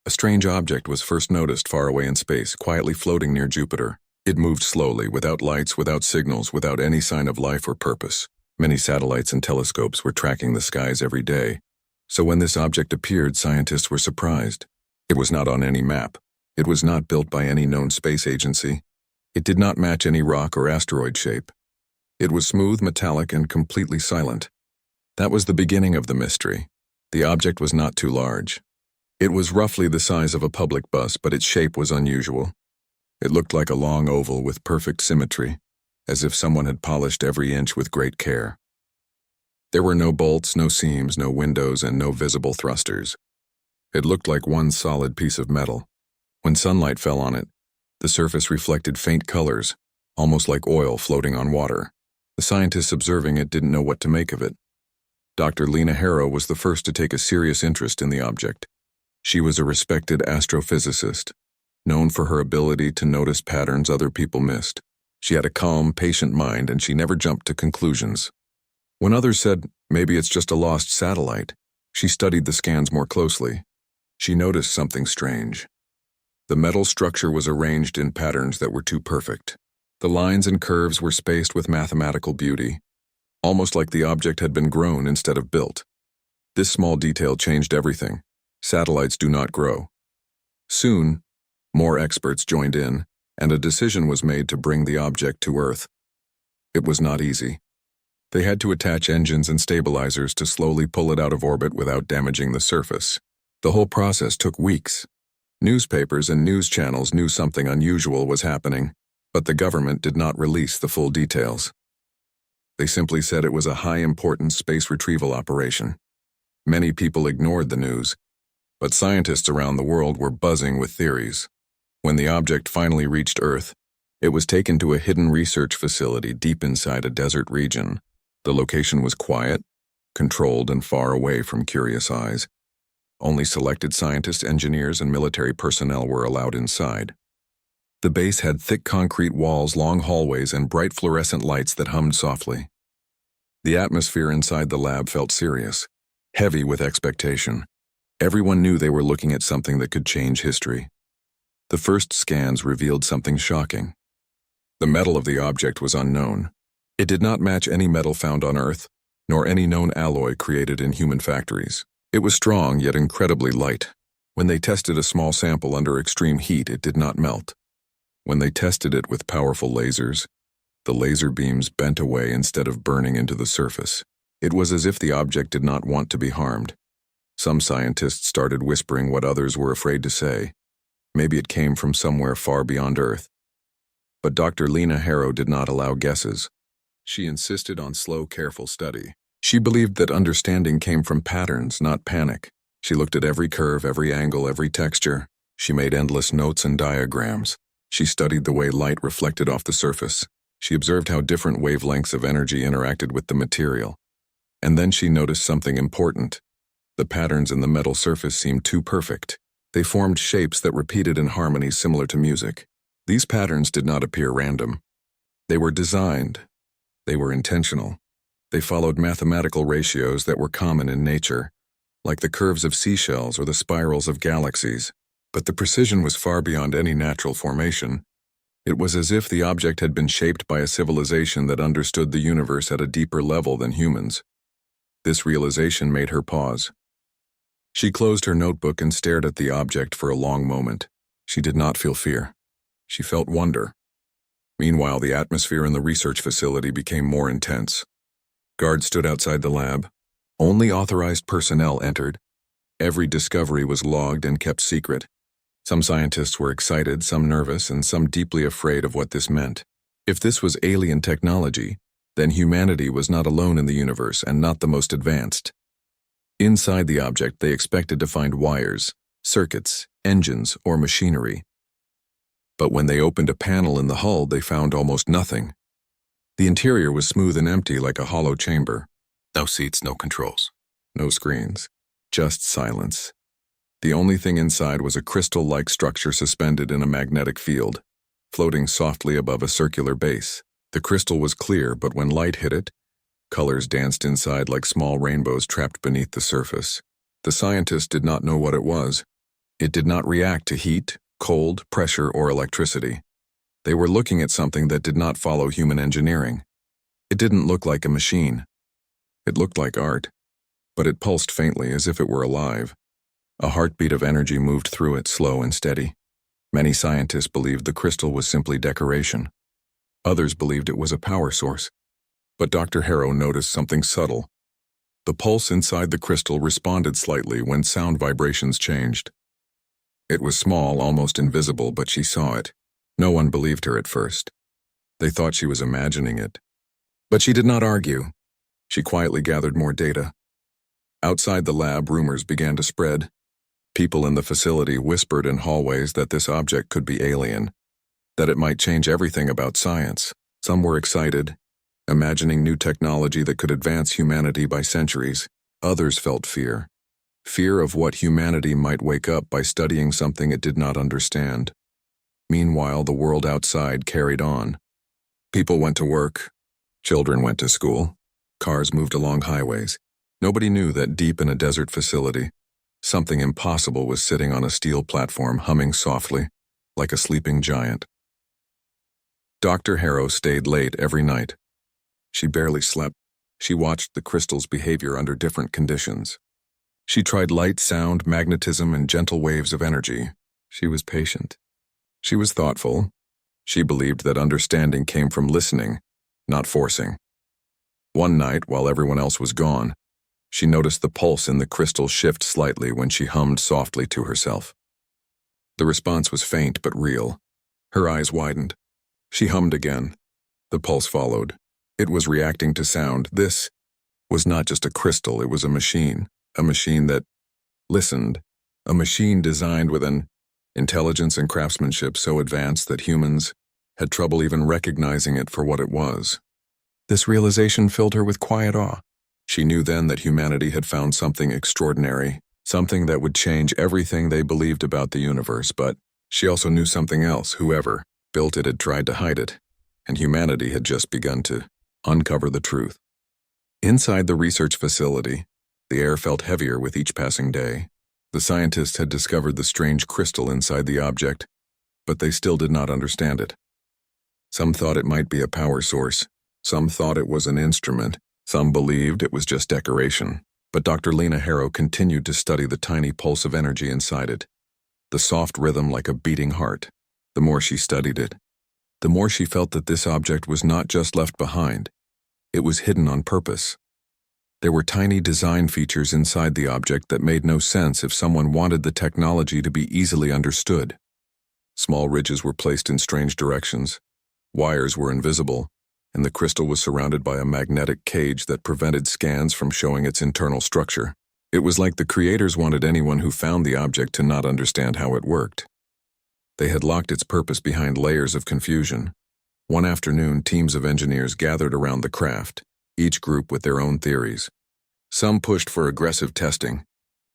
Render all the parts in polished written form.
A strange object was first noticed far away in space, quietly floating near Jupiter. It moved slowly, without lights, without signals, without any sign of life or purpose. Many satellites and telescopes were tracking the skies every day. So when this object appeared, scientists were surprised. It was not on any map. It was not built by any known space agency. It did not match any rock or asteroid shape. It was smooth, metallic, and completely silent. That was the beginning of the mystery. The object was not too large. It was roughly the size of a public bus, but its shape was unusual. It looked like a long oval with perfect symmetry, as if someone had polished every inch with great care. There were no bolts, no seams, no windows, and no visible thrusters. It looked like one solid piece of metal. When sunlight fell on it, the surface reflected faint colors, almost like oil floating on water. The scientists observing it didn't know what to make of it. Dr. Lena Harrow was the first to take a serious interest in the object. She was a respected astrophysicist, known for her ability to notice patterns other people missed. She had a calm, patient mind, and she never jumped to conclusions. When others said, maybe it's just a lost satellite, she studied the scans more closely. She noticed something strange. The metal structure was arranged in patterns that were too perfect. The lines and curves were spaced with mathematical beauty, almost like the object had been grown instead of built. This small detail changed everything. Satellites do not grow. Soon, more experts joined in, and a decision was made to bring the object to Earth. It was not easy. They had to attach engines and stabilizers to slowly pull it out of orbit without damaging the surface. The whole process took weeks. Newspapers and news channels knew something unusual was happening, but the government did not release the full details. They simply said it was a high-importance space retrieval operation. Many people ignored the news, but scientists around the world were buzzing with theories. When the object finally reached Earth, it was taken to a hidden research facility deep inside a desert region. The location was quiet, controlled, and far away from curious eyes. Only selected scientists, engineers, and military personnel were allowed inside. The base had thick concrete walls, long hallways, and bright fluorescent lights that hummed softly. The atmosphere inside the lab felt serious, heavy with expectation. Everyone knew they were looking at something that could change history. The first scans revealed something shocking. The metal of the object was unknown. It did not match any metal found on Earth, nor any known alloy created in human factories. It was strong, yet incredibly light. When they tested a small sample under extreme heat, it did not melt. When they tested it with powerful lasers, the laser beams bent away instead of burning into the surface. It was as if the object did not want to be harmed. Some scientists started whispering what others were afraid to say. Maybe it came from somewhere far beyond Earth. But Dr. Lena Harrow did not allow guesses. She insisted on slow, careful study. She believed that understanding came from patterns, not panic. She looked at every curve, every angle, every texture. She made endless notes and diagrams. She studied the way light reflected off the surface. She observed how different wavelengths of energy interacted with the material. And then she noticed something important. The patterns in the metal surface seemed too perfect. They formed shapes that repeated in harmony similar to music. These patterns did not appear random. They were designed. They were intentional. They followed mathematical ratios that were common in nature, like the curves of seashells or the spirals of galaxies. But the precision was far beyond any natural formation. It was as if the object had been shaped by a civilization that understood the universe at a deeper level than humans. This realization made her pause. She closed her notebook and stared at the object for a long moment. She did not feel fear. She felt wonder. Meanwhile, the atmosphere in the research facility became more intense. Guards stood outside the lab. Only authorized personnel entered. Every discovery was logged and kept secret. Some scientists were excited, some nervous, and some deeply afraid of what this meant. If this was alien technology, then humanity was not alone in the universe and not the most advanced. Inside the object, they expected to find wires, circuits, engines, or machinery. But when they opened a panel in the hull, they found almost nothing. The interior was smooth and empty like a hollow chamber. No seats, no controls, no screens, just silence. The only thing inside was a crystal-like structure suspended in a magnetic field, floating softly above a circular base. The crystal was clear, but when light hit it, colors danced inside like small rainbows trapped beneath the surface. The scientists did not know what it was. It did not react to heat, cold, pressure, or electricity. They were looking at something that did not follow human engineering. It didn't look like a machine. It looked like art, but it pulsed faintly as if it were alive. A heartbeat of energy moved through it, slow and steady. Many scientists believed the crystal was simply decoration. Others believed it was a power source. But Dr. Harrow noticed something subtle. The pulse inside the crystal responded slightly when sound vibrations changed. It was small, almost invisible, but she saw it. No one believed her at first. They thought she was imagining it. But she did not argue. She quietly gathered more data. Outside the lab, rumors began to spread. People in the facility whispered in hallways that this object could be alien, that it might change everything about science. Some were excited, imagining new technology that could advance humanity by centuries. Others felt fear. Fear of what humanity might wake up by studying something it did not understand. Meanwhile, the world outside carried on. People went to work. Children went to school. Cars moved along highways. Nobody knew that deep in a desert facility, something impossible was sitting on a steel platform, humming softly, like a sleeping giant. Dr. Harrow stayed late every night. She barely slept. She watched the crystal's behavior under different conditions. She tried light, sound, magnetism, and gentle waves of energy. She was patient. She was thoughtful. She believed that understanding came from listening, not forcing. One night, while everyone else was gone, she noticed the pulse in the crystal shift slightly when she hummed softly to herself. The response was faint but real. Her eyes widened. She hummed again. The pulse followed. It was reacting to sound. This was not just a crystal, it was a machine that listened, a machine designed with an intelligence and craftsmanship so advanced that humans had trouble even recognizing it for what it was. This realization filled her with quiet awe. She knew then that humanity had found something extraordinary, something that would change everything they believed about the universe, but she also knew something else. Whoever built it had tried to hide it, and humanity had just begun to uncover the truth. Inside the research facility, the air felt heavier with each passing day. The scientists had discovered the strange crystal inside the object, but they still did not understand it. Some thought it might be a power source. Some thought it was an instrument. Some believed it was just decoration. But Dr. Lena Harrow continued to study the tiny pulse of energy inside it, the soft rhythm like a beating heart. The more she studied it, the more she felt that this object was not just left behind. It was hidden on purpose. There were tiny design features inside the object that made no sense if someone wanted the technology to be easily understood. Small ridges were placed in strange directions. Wires were invisible, and the crystal was surrounded by a magnetic cage that prevented scans from showing its internal structure. It was like the creators wanted anyone who found the object to not understand how it worked. They had locked its purpose behind layers of confusion. One afternoon, teams of engineers gathered around the craft, each group with their own theories. Some pushed for aggressive testing.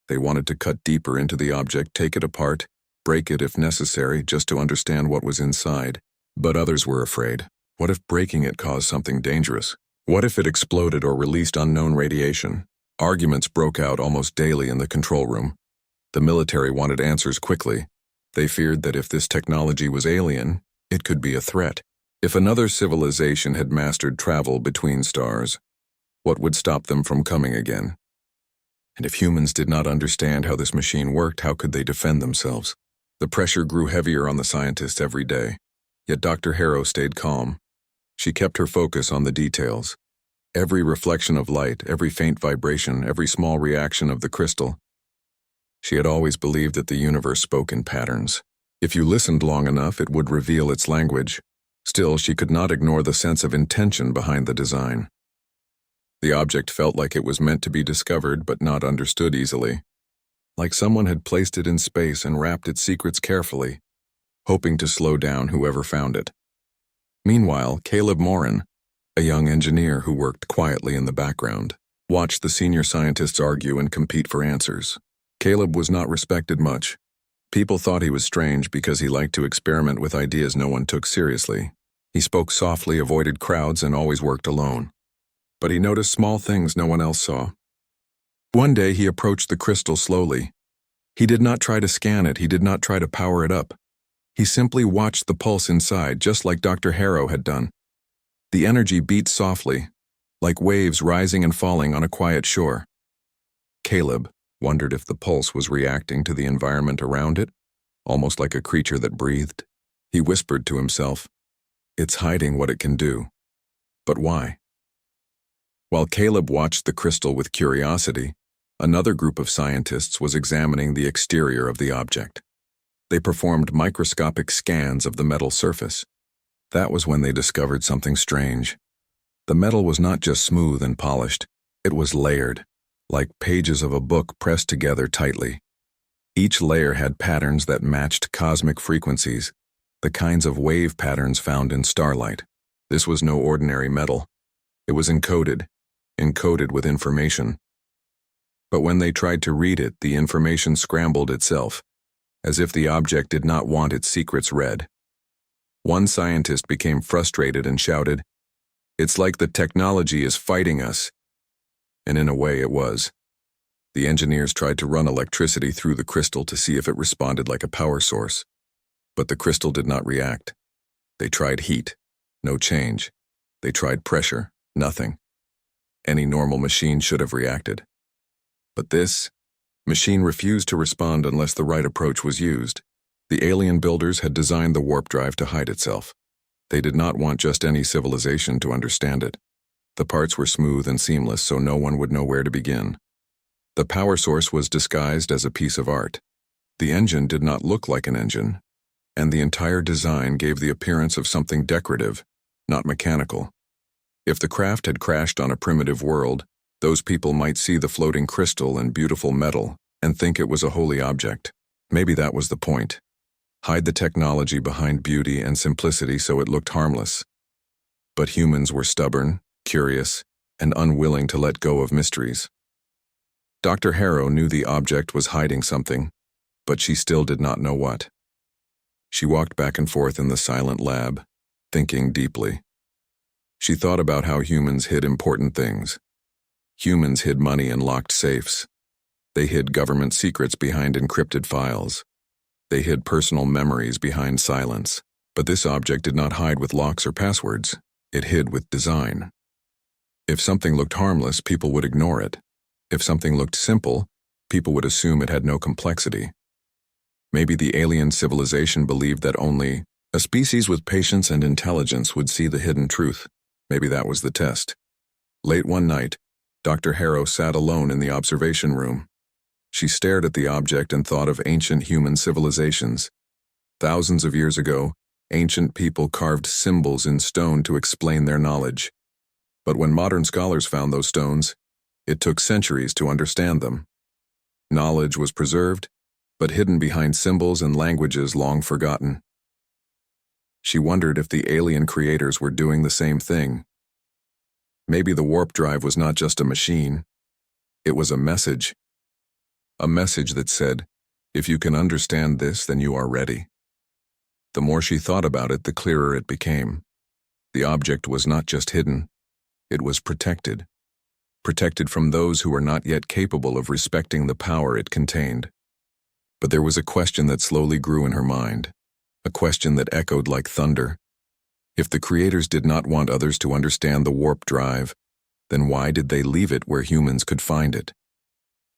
They wanted to cut deeper into the object, take it apart, break it if necessary, just to understand what was inside. But others were afraid. What if breaking it caused something dangerous? What if it exploded or released unknown radiation? Arguments broke out almost daily in the control room. The military wanted answers quickly. They feared that if this technology was alien, it could be a threat. If another civilization had mastered travel between stars, what would stop them from coming again? And if humans did not understand how this machine worked, how could they defend themselves? The pressure grew heavier on the scientists every day. Yet Dr. Harrow stayed calm. She kept her focus on the details. Every reflection of light, every faint vibration, every small reaction of the crystal. She had always believed that the universe spoke in patterns. If you listened long enough, it would reveal its language. Still, she could not ignore the sense of intention behind the design. The object felt like it was meant to be discovered but not understood easily. Like someone had placed it in space and wrapped its secrets carefully, hoping to slow down whoever found it. Meanwhile, Caleb Morin, a young engineer who worked quietly in the background, watched the senior scientists argue and compete for answers. Caleb was not respected much. People thought he was strange because he liked to experiment with ideas no one took seriously. He spoke softly, avoided crowds, and always worked alone. But he noticed small things no one else saw. One day he approached the crystal slowly. He did not try to scan it, he did not try to power it up. He simply watched the pulse inside, just like Dr. Harrow had done. The energy beat softly, like waves rising and falling on a quiet shore. Caleb wondered if the pulse was reacting to the environment around it, almost like a creature that breathed. He whispered to himself, "It's hiding what it can do. But why?" While Caleb watched the crystal with curiosity, another group of scientists was examining the exterior of the object. They performed microscopic scans of the metal surface. That was when they discovered something strange. The metal was not just smooth and polished, it was layered, like pages of a book pressed together tightly. Each layer had patterns that matched cosmic frequencies, the kinds of wave patterns found in starlight. This was no ordinary metal. It was encoded with information. But when they tried to read it, the information scrambled itself, as if the object did not want its secrets read. One scientist became frustrated and shouted, "It's like the technology is fighting us." And in a way it was. The engineers tried to run electricity through the crystal to see if it responded like a power source. But the crystal did not react. They tried heat, no change. They tried pressure, nothing. Any normal machine should have reacted. But this machine refused to respond unless the right approach was used. The alien builders had designed the warp drive to hide itself. They did not want just any civilization to understand it. The parts were smooth and seamless, so no one would know where to begin. The power source was disguised as a piece of art. The engine did not look like an engine, and the entire design gave the appearance of something decorative, not mechanical. If the craft had crashed on a primitive world, those people might see the floating crystal and beautiful metal and think it was a holy object. Maybe that was the point. Hide the technology behind beauty and simplicity so it looked harmless. But humans were stubborn, curious, and unwilling to let go of mysteries. Dr. Harrow knew the object was hiding something, but she still did not know what. She walked back and forth in the silent lab, thinking deeply. She thought about how humans hid important things. Humans hid money in locked safes. They hid government secrets behind encrypted files. They hid personal memories behind silence. But this object did not hide with locks or passwords. It hid with design. If something looked harmless, people would ignore it. If something looked simple, people would assume it had no complexity. Maybe the alien civilization believed that only a species with patience and intelligence would see the hidden truth. Maybe that was the test. Late one night, Dr. Harrow sat alone in the observation room. She stared at the object and thought of ancient human civilizations. Thousands of years ago, ancient people carved symbols in stone to explain their knowledge. But when modern scholars found those stones, it took centuries to understand them. Knowledge was preserved, but hidden behind symbols and languages long forgotten. She wondered if the alien creators were doing the same thing. Maybe the warp drive was not just a machine. It was a message. A message that said, "If you can understand this, then you are ready." The more she thought about it, the clearer it became. The object was not just hidden. It was protected. Protected from those who were not yet capable of respecting the power it contained. But there was a question that slowly grew in her mind. A question that echoed like thunder. If the creators did not want others to understand the warp drive, then why did they leave it where humans could find it?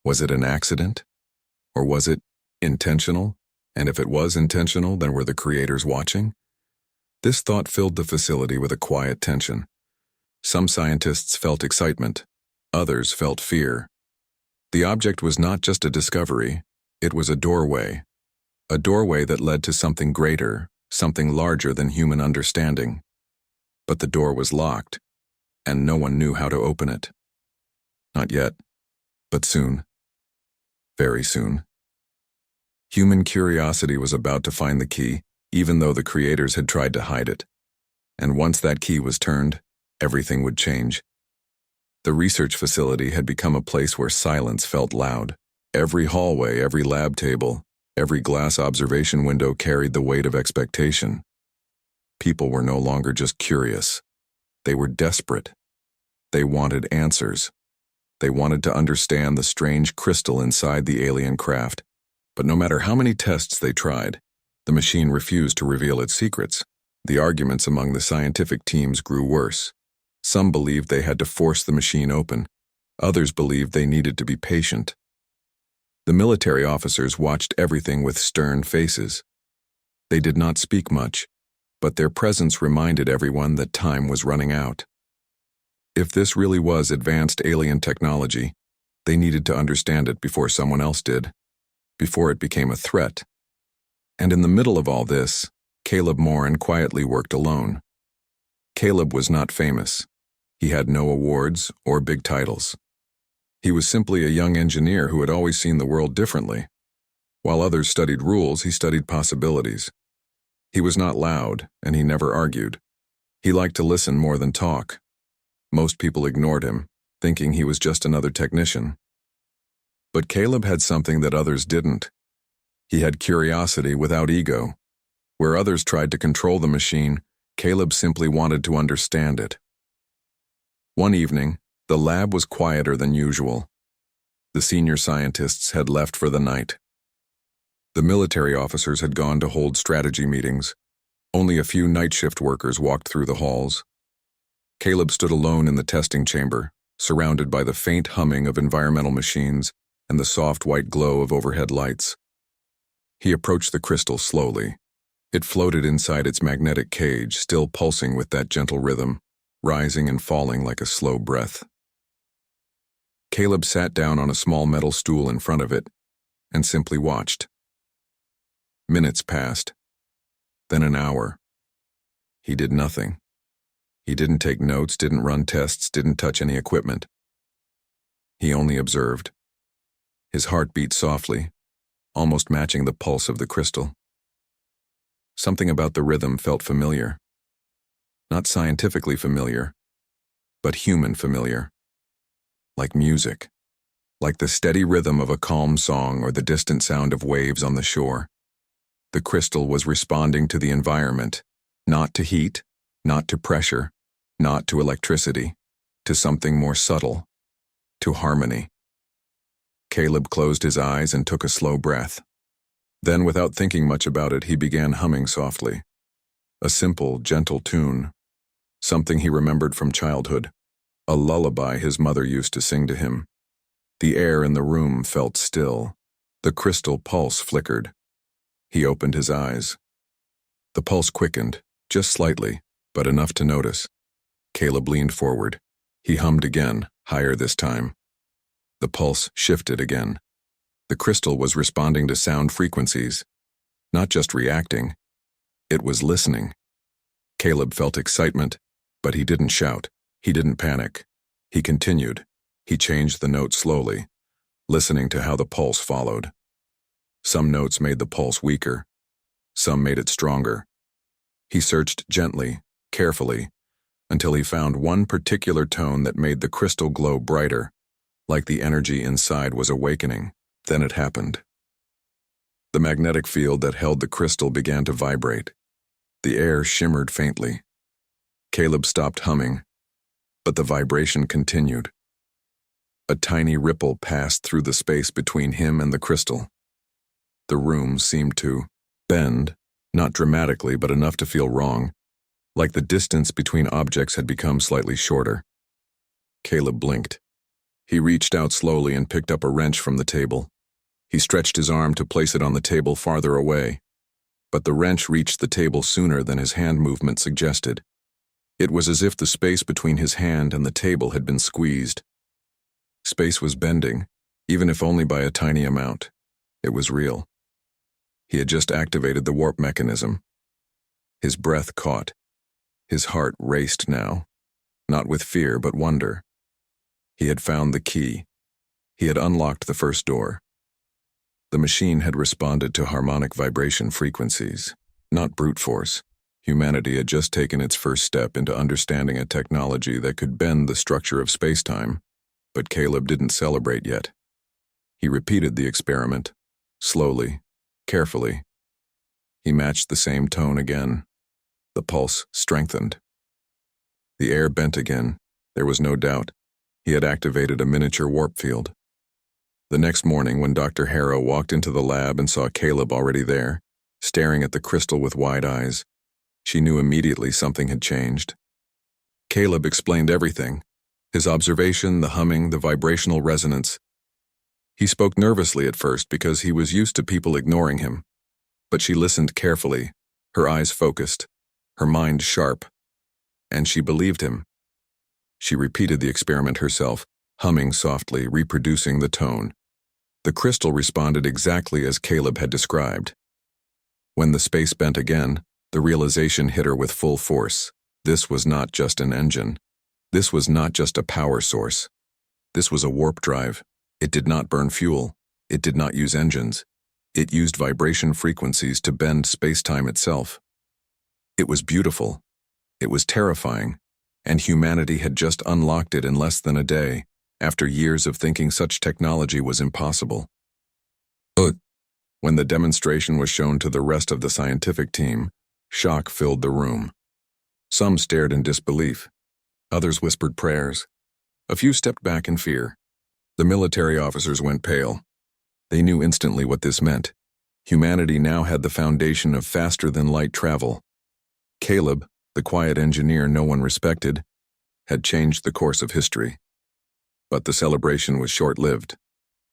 Was it an accident? Or was it intentional? And if it was intentional, then were the creators watching? This thought filled the facility with a quiet tension. Some scientists felt excitement. Others felt fear. The object was not just a discovery, it was a doorway. A doorway that led to something greater, something larger than human understanding. But the door was locked, and no one knew how to open it. Not yet, but soon. Very soon. Human curiosity was about to find the key, even though the creators had tried to hide it. And once that key was turned, everything would change. The research facility had become a place where silence felt loud. Every hallway, every lab table, every glass observation window carried the weight of expectation. People were no longer just curious. They were desperate. They wanted answers. They wanted to understand the strange crystal inside the alien craft. But no matter how many tests they tried, the machine refused to reveal its secrets. The arguments among the scientific teams grew worse. Some believed they had to force the machine open. Others believed they needed to be patient. The military officers watched everything with stern faces. They did not speak much, but their presence reminded everyone that time was running out. If this really was advanced alien technology, they needed to understand it before someone else did, before it became a threat. And in the middle of all this, Caleb Moran quietly worked alone. Caleb was not famous. He had no awards or big titles. He was simply a young engineer who had always seen the world differently. While others studied rules, he studied possibilities. He was not loud, and he never argued. He liked to listen more than talk. Most people ignored him, thinking he was just another technician. But Caleb had something that others didn't. He had curiosity without ego. Where others tried to control the machine, Caleb simply wanted to understand it. One evening, the lab was quieter than usual. The senior scientists had left for the night. The military officers had gone to hold strategy meetings. Only a few night shift workers walked through the halls. Caleb stood alone in the testing chamber, surrounded by the faint humming of environmental machines and the soft white glow of overhead lights. He approached the crystal slowly. It floated inside its magnetic cage, still pulsing with that gentle rhythm, rising and falling like a slow breath. Caleb sat down on a small metal stool in front of it and simply watched. Minutes passed, then an hour. He did nothing. He didn't take notes, didn't run tests, didn't touch any equipment. He only observed. His heart beat softly, almost matching the pulse of the crystal. Something about the rhythm felt familiar. Not scientifically familiar, but human familiar. Like music. Like the steady rhythm of a calm song or the distant sound of waves on the shore. The crystal was responding to the environment, not to heat, not to pressure, not to electricity, to something more subtle, to harmony. Caleb closed his eyes and took a slow breath. Then, without thinking much about it, he began humming softly. A simple, gentle tune. Something he remembered from childhood. A lullaby his mother used to sing to him. The air in the room felt still. The crystal pulse flickered. He opened his eyes. The pulse quickened, just slightly, but enough to notice. Caleb leaned forward. He hummed again, higher this time. The pulse shifted again. The crystal was responding to sound frequencies, not just reacting. It was listening. Caleb felt excitement, but he didn't shout. He didn't panic. He continued. He changed the note slowly, listening to how the pulse followed. Some notes made the pulse weaker. Some made it stronger. He searched gently, carefully, until he found one particular tone that made the crystal glow brighter, like the energy inside was awakening. Then it happened. The magnetic field that held the crystal began to vibrate. The air shimmered faintly. Caleb stopped humming, but the vibration continued. A tiny ripple passed through the space between him and the crystal. The room seemed to bend, not dramatically but enough to feel wrong, like the distance between objects had become slightly shorter. Caleb blinked. He reached out slowly and picked up a wrench from the table. He stretched his arm to place it on the table farther away, but the wrench reached the table sooner than his hand movement suggested. It was as if the space between his hand and the table had been squeezed. Space was bending, even if only by a tiny amount. It was real. He had just activated the warp mechanism. His breath caught. His heart raced now, not with fear but wonder. He had found the key. He had unlocked the first door. The machine had responded to harmonic vibration frequencies, not brute force. Humanity had just taken its first step into understanding a technology that could bend the structure of space-time, but Caleb didn't celebrate yet. He repeated the experiment, slowly, carefully. He matched the same tone again. The pulse strengthened. The air bent again. There was no doubt. He had activated a miniature warp field. The next morning, when Dr. Harrow walked into the lab and saw Caleb already there, staring at the crystal with wide eyes, she knew immediately something had changed. Caleb explained everything: his observation, the humming, the vibrational resonance. He spoke nervously at first because he was used to people ignoring him, but she listened carefully, her eyes focused, her mind sharp, and she believed him. She repeated the experiment herself, humming softly, reproducing the tone. The crystal responded exactly as Caleb had described. When the space bent again, the realization hit her with full force. This was not just an engine. This was not just a power source. This was a warp drive. It did not burn fuel. It did not use engines. It used vibration frequencies to bend space-time itself. It was beautiful. It was terrifying. And humanity had just unlocked it in less than a day, after years of thinking such technology was impossible. When the demonstration was shown to the rest of the scientific team, shock filled the room. Some stared in disbelief. Others whispered prayers. A few stepped back in fear. The military officers went pale. They knew instantly what this meant. Humanity now had the foundation of faster-than-light travel. Caleb, the quiet engineer no one respected, had changed the course of history. But the celebration was short-lived.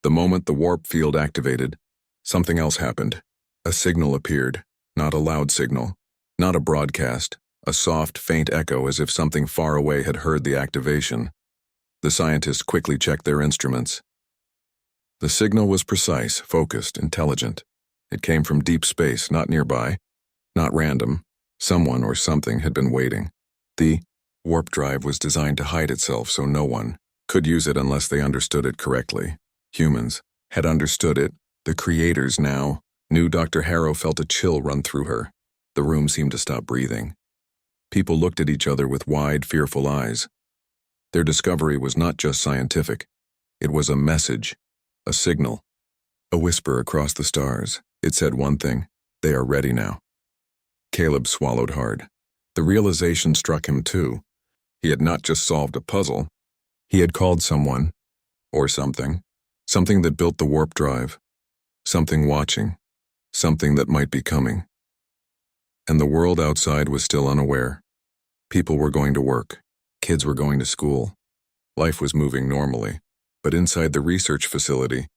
The moment the warp field activated, something else happened. A signal appeared, not a loud signal, not a broadcast, a soft, faint echo as if something far away had heard the activation. The scientists quickly checked their instruments. The signal was precise, focused, intelligent. It came from deep space, not nearby, not random. Someone or something had been waiting. The warp drive was designed to hide itself so no one could use it unless they understood it correctly. Humans had understood it. The creators now knew. Dr. Harrow felt a chill run through her. The room seemed to stop breathing. People looked at each other with wide, fearful eyes. Their discovery was not just scientific. It was a message, a signal, a whisper across the stars. It said one thing: they are ready now. Caleb swallowed hard. The realization struck him too. He had not just solved a puzzle. He had called someone, or something that built the warp drive, something watching, something that might be coming. And the world outside was still unaware. People were going to work. Kids were going to school. Life was moving normally. But inside the research facility,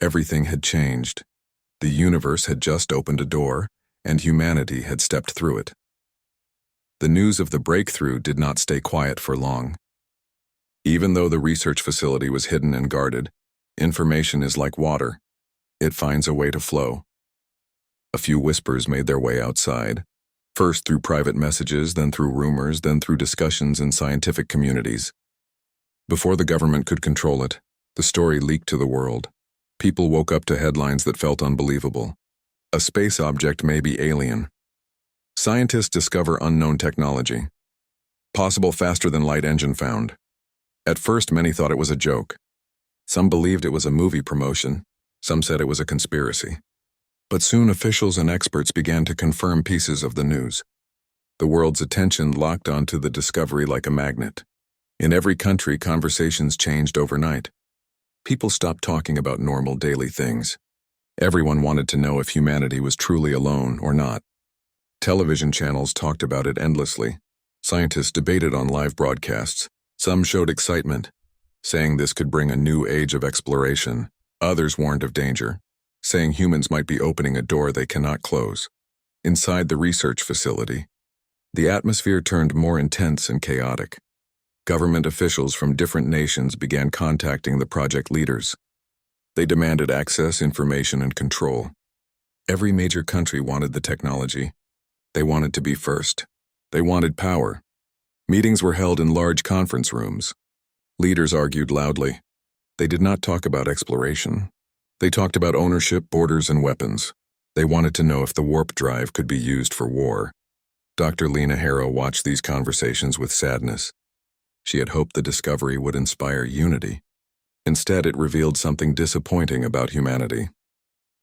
everything had changed. The universe had just opened a door, and humanity had stepped through it. The news of the breakthrough did not stay quiet for long. Even though the research facility was hidden and guarded, information is like water. It finds a way to flow. A few whispers made their way outside, first through private messages, then through rumors, then through discussions in scientific communities. Before the government could control it, the story leaked to the world. People woke up to headlines that felt unbelievable. A space object may be alien. Scientists discover unknown technology. Possible faster-than-light engine found. At first, many thought it was a joke. Some believed it was a movie promotion. Some said it was a conspiracy. But soon officials and experts began to confirm pieces of the news. The world's attention locked onto the discovery like a magnet. In every country, conversations changed overnight. People stopped talking about normal daily things. Everyone wanted to know if humanity was truly alone or not. Television channels talked about it endlessly. Scientists debated on live broadcasts. Some showed excitement, saying this could bring a new age of exploration. Others warned of danger, saying humans might be opening a door they cannot close. Inside the research facility, the atmosphere turned more intense and chaotic. Government officials from different nations began contacting the project leaders. They demanded access, information, and control. Every major country wanted the technology. They wanted to be first. They wanted power. Meetings were held in large conference rooms. Leaders argued loudly. They did not talk about exploration. They talked about ownership, borders, and weapons. They wanted to know if the warp drive could be used for war. Dr. Lena Harrow watched these conversations with sadness. She had hoped the discovery would inspire unity. Instead, it revealed something disappointing about humanity.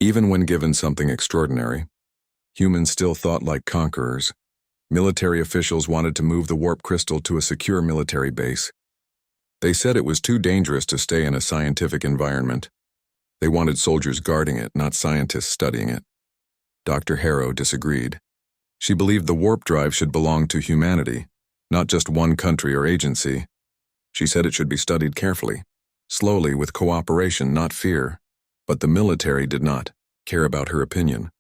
Even when given something extraordinary, humans still thought like conquerors. Military officials wanted to move the warp crystal to a secure military base. They said it was too dangerous to stay in a scientific environment. They wanted soldiers guarding it, not scientists studying it. Dr. Harrow disagreed. She believed the warp drive should belong to humanity, not just one country or agency. She said it should be studied carefully, slowly, with cooperation, not fear. But the military did not care about her opinion.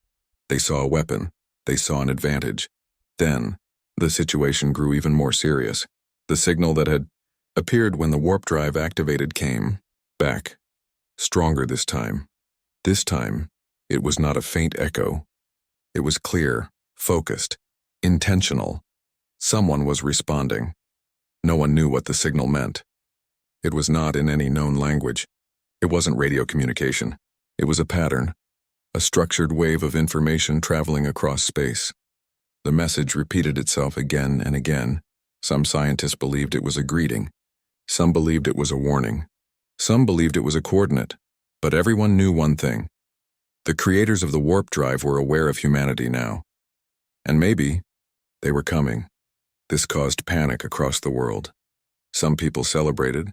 They saw a weapon. They saw an advantage. Then, the situation grew even more serious. The signal that had appeared when the warp drive activated came back, stronger this time. This time, it was not a faint echo. It was clear, focused, intentional. Someone was responding. No one knew what the signal meant. It was not in any known language. It wasn't radio communication. It was a pattern, a structured wave of information traveling across space. The message repeated itself again and again. Some scientists believed it was a greeting. Some believed it was a warning. Some believed it was a coordinate. But everyone knew one thing. The creators of the warp drive were aware of humanity now. And maybe they were coming. This caused panic across the world. Some people celebrated,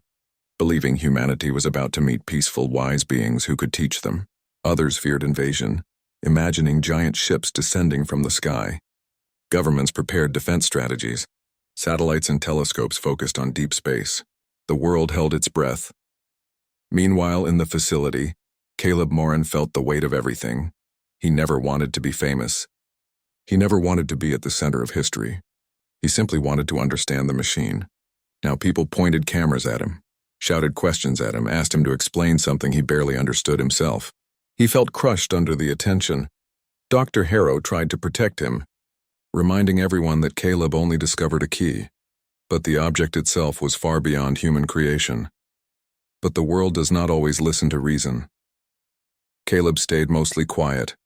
believing humanity was about to meet peaceful, wise beings who could teach them. Others feared invasion, imagining giant ships descending from the sky. Governments prepared defense strategies. Satellites and telescopes focused on deep space. The world held its breath. Meanwhile, in the facility, Caleb Morin felt the weight of everything. He never wanted to be famous. He never wanted to be at the center of history. He simply wanted to understand the machine. Now people pointed cameras at him, shouted questions at him, asked him to explain something he barely understood himself. He felt crushed under the attention. Dr. Harrow tried to protect him, reminding everyone that Caleb only discovered a key. But the object itself was far beyond human creation. But the world does not always listen to reason. Caleb stayed mostly quiet,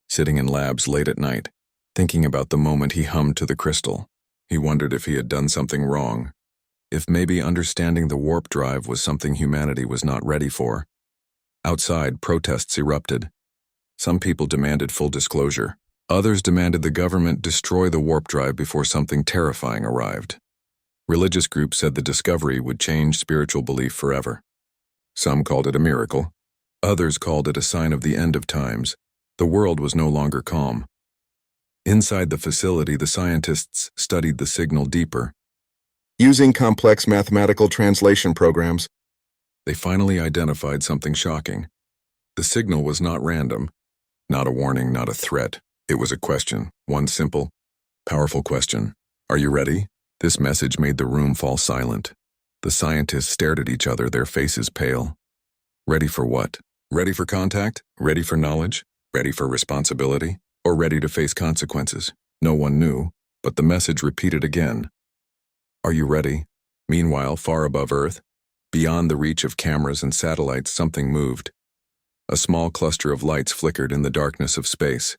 sitting in labs late at night, thinking about the moment he hummed to the crystal. He wondered if he had done something wrong, if maybe understanding the warp drive was something humanity was not ready for. Outside, protests erupted. Some people demanded full disclosure. Others demanded the government destroy the warp drive before something terrifying arrived. Religious groups said the discovery would change spiritual belief forever. Some called it a miracle. Others called it a sign of the end of times. The world was no longer calm. Inside the facility, the scientists studied the signal deeper. Using complex mathematical translation programs, they finally identified something shocking. The signal was not random, not a warning, not a threat. It was a question, one simple, powerful question. Are you ready? This message made the room fall silent. The scientists stared at each other, their faces pale. Ready for what? Ready for contact? Ready for knowledge? Ready for responsibility? Or ready to face consequences? No one knew, but the message repeated again. Are you ready? Meanwhile, far above Earth, beyond the reach of cameras and satellites, something moved. A small cluster of lights flickered in the darkness of space.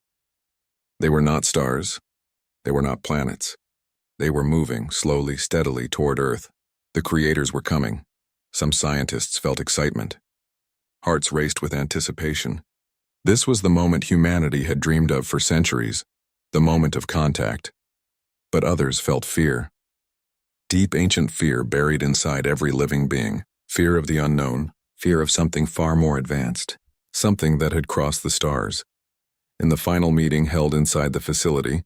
They were not stars. They were not planets. They were moving, slowly, steadily, toward Earth. The creators were coming. Some scientists felt excitement. Hearts raced with anticipation. This was the moment humanity had dreamed of for centuries, the moment of contact. But others felt fear. Deep ancient fear buried inside every living being. Fear of the unknown, fear of something far more advanced, something that had crossed the stars. In the final meeting held inside the facility,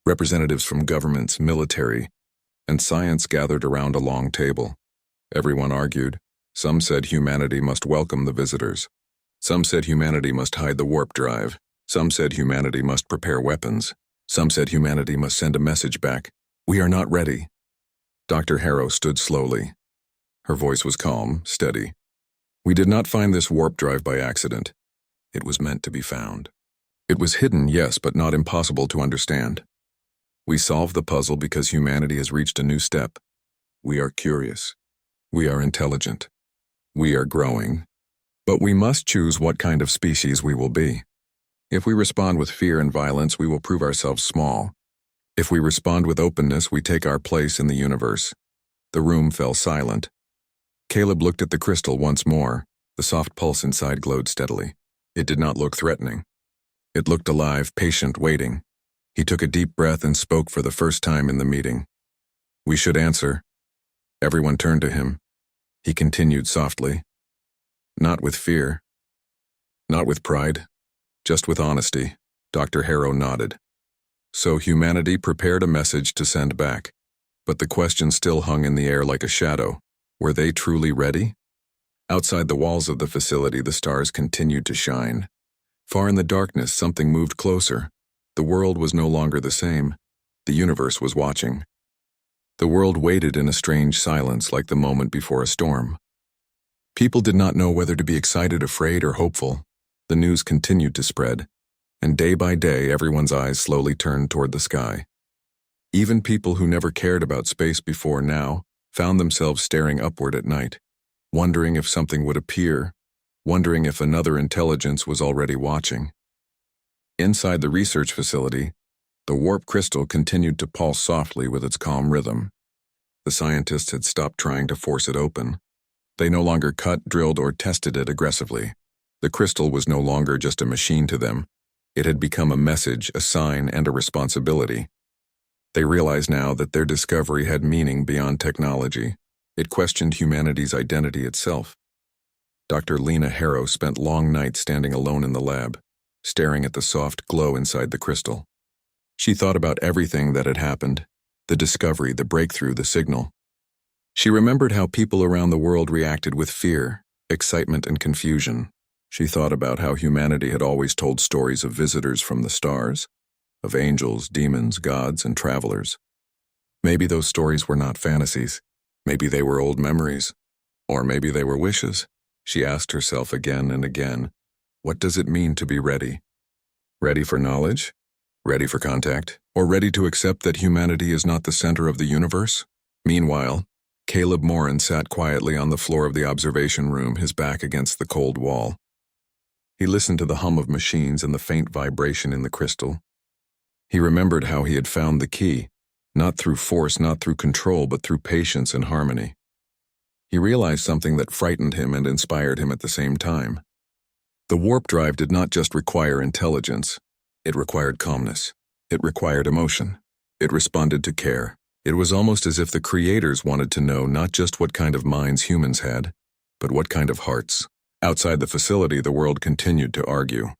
representatives from governments, military, and science gathered around a long table. Everyone argued. Some said humanity must welcome the visitors. Some said humanity must hide the warp drive. Some said humanity must prepare weapons. Some said humanity must send a message back. We are not ready. Dr. Harrow stood slowly. Her voice was calm, steady. We did not find this warp drive by accident. It was meant to be found. It was hidden, yes, but not impossible to understand. We solved the puzzle because humanity has reached a new step. We are curious. We are intelligent. We are growing. But we must choose what kind of species we will be. If we respond with fear and violence, we will prove ourselves small. If we respond with openness, we take our place in the universe. The room fell silent. Caleb looked at the crystal once more. The soft pulse inside glowed steadily. It did not look threatening. It looked alive, patient, waiting. He took a deep breath and spoke for the first time in the meeting. We should answer. Everyone turned to him. He continued softly. Not with fear. Not with pride, just with honesty. Dr. Harrow nodded. So humanity prepared a message to send back. But the question still hung in the air like a shadow. Were they truly ready? Outside the walls of the facility, the stars continued to shine. Far in the darkness, something moved closer. The world was no longer the same. The universe was watching. The world waited in a strange silence, like the moment before a storm. People did not know whether to be excited, afraid, or hopeful. The news continued to spread, and day by day everyone's eyes slowly turned toward the sky. Even people who never cared about space before now found themselves staring upward at night, wondering if something would appear, wondering if another intelligence was already watching. Inside the research facility, the warp crystal continued to pulse softly with its calm rhythm. The scientists had stopped trying to force it open. They no longer cut, drilled, or tested it aggressively. The crystal was no longer just a machine to them. It had become a message, a sign, and a responsibility. They realized now that their discovery had meaning beyond technology. It questioned humanity's identity itself. Dr. Lena Harrow spent long nights standing alone in the lab, staring at the soft glow inside the crystal. She thought about everything that had happened, the discovery, the breakthrough, the signal. She remembered how people around the world reacted with fear, excitement, and confusion. She thought about how humanity had always told stories of visitors from the stars, of angels, demons, gods, and travelers. Maybe those stories were not fantasies. Maybe they were old memories. Or maybe they were wishes. She asked herself again and again, what does it mean to be ready? Ready for knowledge? Ready for contact? Or ready to accept that humanity is not the center of the universe? Meanwhile, Caleb Morin sat quietly on the floor of the observation room, his back against the cold wall. He listened to the hum of machines and the faint vibration in the crystal. He remembered how he had found the key, not through force, not through control, but through patience and harmony. He realized something that frightened him and inspired him at the same time. The warp drive did not just require intelligence. It required calmness. It required emotion. It responded to care. It was almost as if the creators wanted to know not just what kind of minds humans had, but what kind of hearts. Outside the facility, the world continued to argue.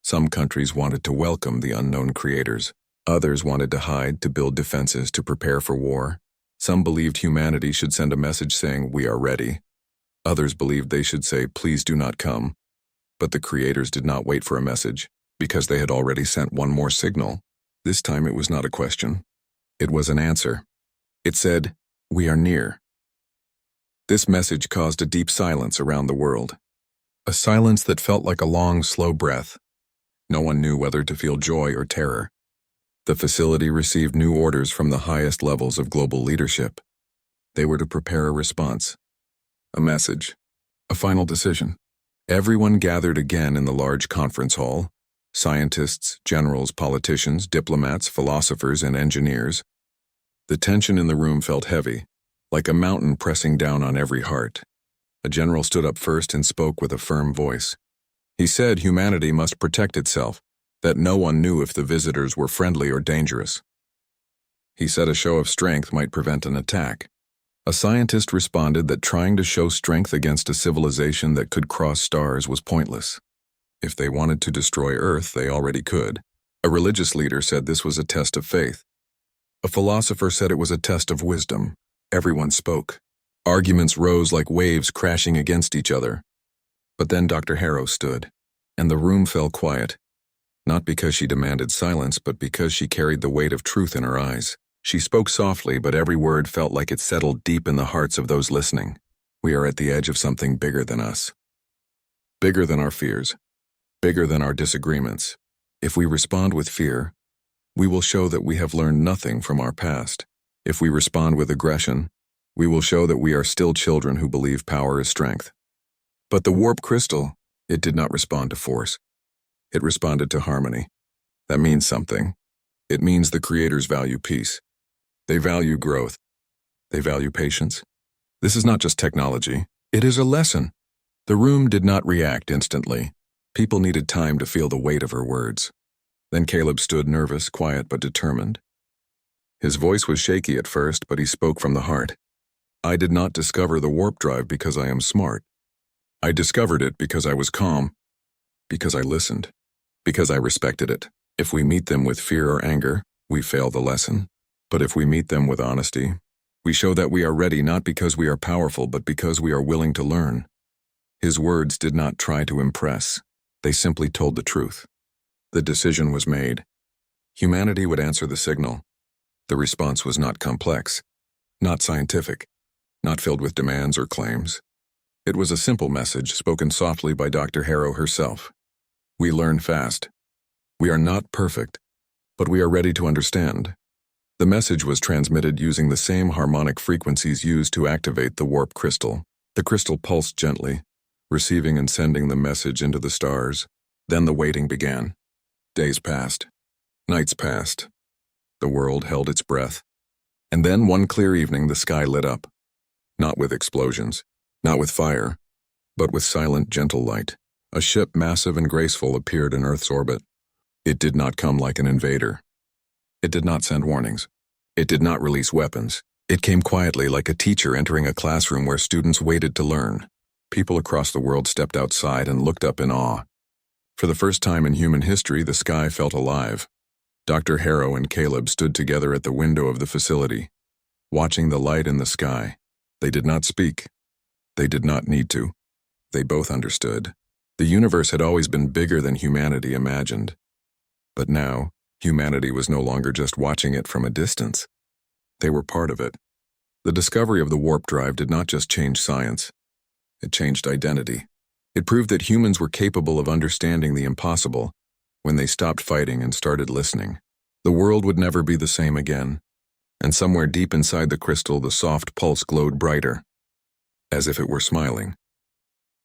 Some countries wanted to welcome the unknown creators. Others wanted to hide, to build defenses, to prepare for war. Some believed humanity should send a message saying, "We are ready." Others believed they should say, "Please do not come." But the creators did not wait for a message, because they had already sent one more signal. This time it was not a question. It was an answer. It said, "We are near." This message caused a deep silence around the world. A silence that felt like a long, slow breath. No one knew whether to feel joy or terror. The facility received new orders from the highest levels of global leadership. They were to prepare a response, a message, a final decision. Everyone gathered again in the large conference hall. Scientists, generals, politicians, diplomats, philosophers, and engineers. The tension in the room felt heavy, like a mountain pressing down on every heart. A general stood up first and spoke with a firm voice. He said humanity must protect itself, that no one knew if the visitors were friendly or dangerous. He said a show of strength might prevent an attack. A scientist responded that trying to show strength against a civilization that could cross stars was pointless. If they wanted to destroy Earth, they already could. A religious leader said this was a test of faith. A philosopher said it was a test of wisdom. Everyone spoke. Arguments rose like waves crashing against each other. But then Dr. Harrow stood, and the room fell quiet. Not because she demanded silence, but because she carried the weight of truth in her eyes. She spoke softly, but every word felt like it settled deep in the hearts of those listening. We are at the edge of something bigger than us. Bigger than our fears. Bigger than our disagreements. If we respond with fear, we will show that we have learned nothing from our past. If we respond with aggression, we will show that we are still children who believe power is strength. But the warp crystal, it did not respond to force. It responded to harmony. That means something. It means the creators value peace. They value growth. They value patience. This is not just technology. It is a lesson. The room did not react instantly. People needed time to feel the weight of her words. Then Caleb stood nervous, quiet, but determined. His voice was shaky at first, but he spoke from the heart. I did not discover the warp drive because I am smart. I discovered it because I was calm. Because I listened. Because I respected it. If we meet them with fear or anger, we fail the lesson. But if we meet them with honesty, we show that we are ready not because we are powerful but because we are willing to learn. His words did not try to impress. They simply told the truth. The decision was made. Humanity would answer the signal. The response was not complex, not scientific, not filled with demands or claims. It was a simple message spoken softly by Dr. Harrow herself. We learn fast. We are not perfect, but we are ready to understand. The message was transmitted using the same harmonic frequencies used to activate the warp crystal. The crystal pulsed gently, receiving and sending the message into the stars. Then the waiting began. Days passed. Nights passed. The world held its breath. And then one clear evening the sky lit up. Not with explosions, not with fire, but with silent, gentle light. A ship massive and graceful appeared in Earth's orbit. It did not come like an invader. It did not send warnings. It did not release weapons. It came quietly like a teacher entering a classroom where students waited to learn. People across the world stepped outside and looked up in awe. For the first time in human history, the sky felt alive. Dr. Harrow and Caleb stood together at the window of the facility, watching the light in the sky. They did not speak. They did not need to. They both understood. The universe had always been bigger than humanity imagined. But now, humanity was no longer just watching it from a distance. They were part of it. The discovery of the warp drive did not just change science. It changed identity. It proved that humans were capable of understanding the impossible when they stopped fighting and started listening. The world would never be the same again. And somewhere deep inside the crystal, the soft pulse glowed brighter, as if it were smiling.